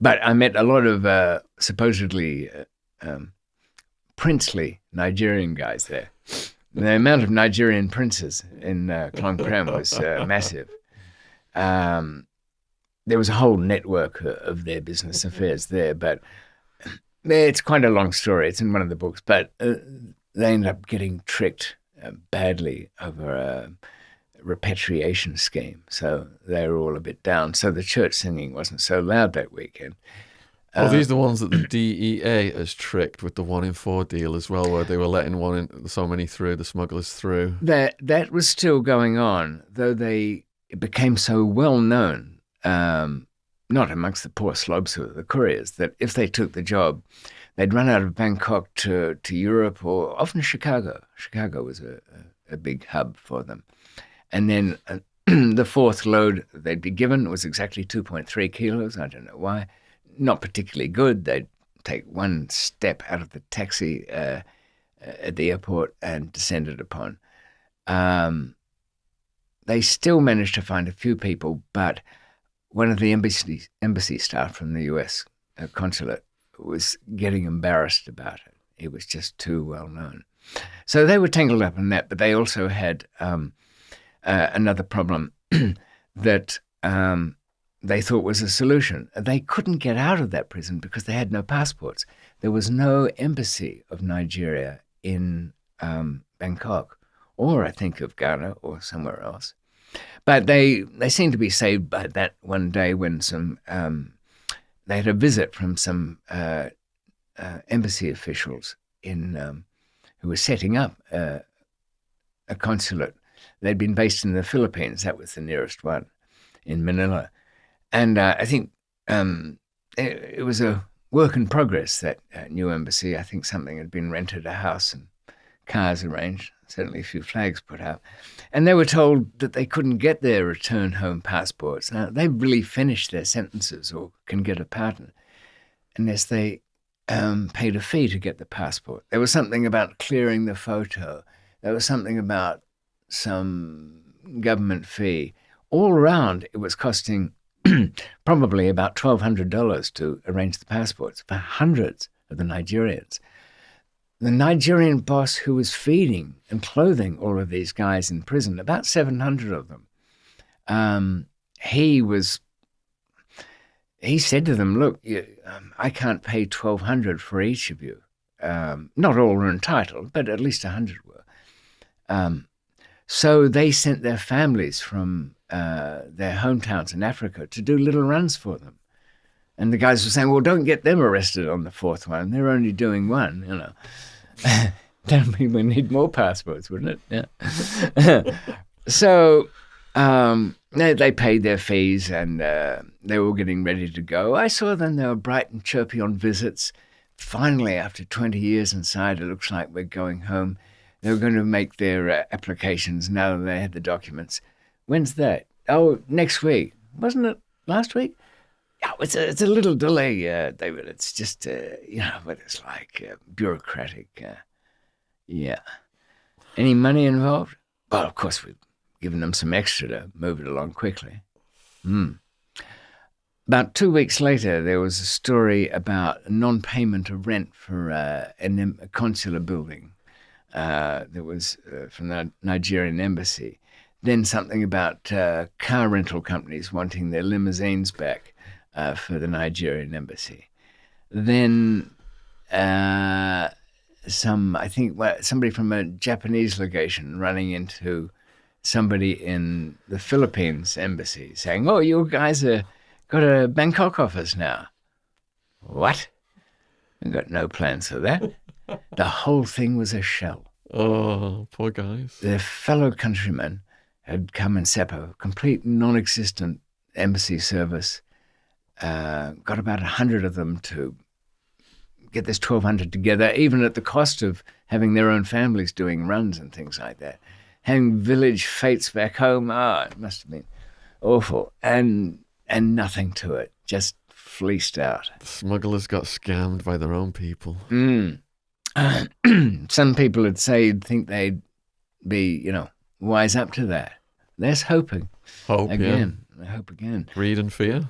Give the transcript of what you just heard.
But I met a lot of supposedly princely Nigerian guys there. The amount of Nigerian princes in Klong Prem was massive. There was a whole network of their business affairs there, but it's quite a long story. It's in one of the books, but they ended up getting tricked badly over a repatriation scheme. So they were all a bit down. So the church singing wasn't so loud that weekend. These are the ones that the DEA has tricked with the 1 in 4 deal as well, where they were letting so many through, the smugglers through. That was still going on, though it became so well known, not amongst the poor slobs who were the couriers, that if they took the job, they'd run out of Bangkok to Europe or often Chicago. Chicago was a big hub for them. And then the fourth load they'd be given was exactly 2.3 kilos. I don't know why. Not particularly good. They'd take one step out of the taxi at the airport and descended upon. They still managed to find a few people, but one of the embassy staff from the U.S. consulate was getting embarrassed about it. It was just too well known. So they were tangled up in that, but they also had another problem that they thought was a solution. They couldn't get out of that prison because they had no passports. There was no embassy of Nigeria in Bangkok, or I think of Ghana or somewhere else. But they seemed to be saved by that one day when they had a visit from some embassy officials who were setting up a consulate. They'd been based in the Philippines. That was the nearest one, in Manila. And I think it was a work in progress, that new embassy. I think something had been rented, a house and cars arranged, certainly a few flags put up. And they were told that they couldn't get their return home passports. Now, they've really finished their sentences or can get a pardon unless they paid a fee to get the passport. There was something about clearing the photo. There was something about some government fee. All around, it was costing probably about $1,200 to arrange the passports for hundreds of the Nigerians. The Nigerian boss who was feeding and clothing all of these guys in prison, about 700 of them, he said to them, look, I can't pay $1,200 for each of you. Not all were entitled, but at least 100 were. So they sent their families from their hometowns in Africa to do little runs for them. And the guys were saying, well, don't get them arrested on the fourth one. They're only doing one, you know. That mean we need more passports, wouldn't it? Yeah. So they paid their fees and they were getting ready to go. I saw them. They were bright and chirpy on visits. Finally, after 20 years inside, it looks like we're going home. They were going to make their applications now that they had the documents. When's that? Oh, next week. Wasn't it last week? Yeah, it's a little delay, David. It's just, what it's like, bureaucratic. Yeah. Any money involved? Well, of course, we've given them some extra to move it along quickly. About 2 weeks later, there was a story about non-payment of rent for a consular building. That was from the Nigerian embassy. Then something about car rental companies wanting their limousines back for the Nigerian embassy. Then somebody from a Japanese legation running into somebody in the Philippines embassy saying, oh, you guys have got a Bangkok office now. What? We've got no plans for that. The whole thing was a shell. Oh, poor guys. Their fellow countrymen had come and set up a complete non-existent embassy service, got about 100 of them to get this 1,200 together, even at the cost of having their own families doing runs and things like that. Having village fetes back home, it must have been awful. And nothing to it, just fleeced out. The smugglers got scammed by their own people. Some people would think they'd be, wise up to that. There's hoping. Hope again. I hope again. Greed and fear.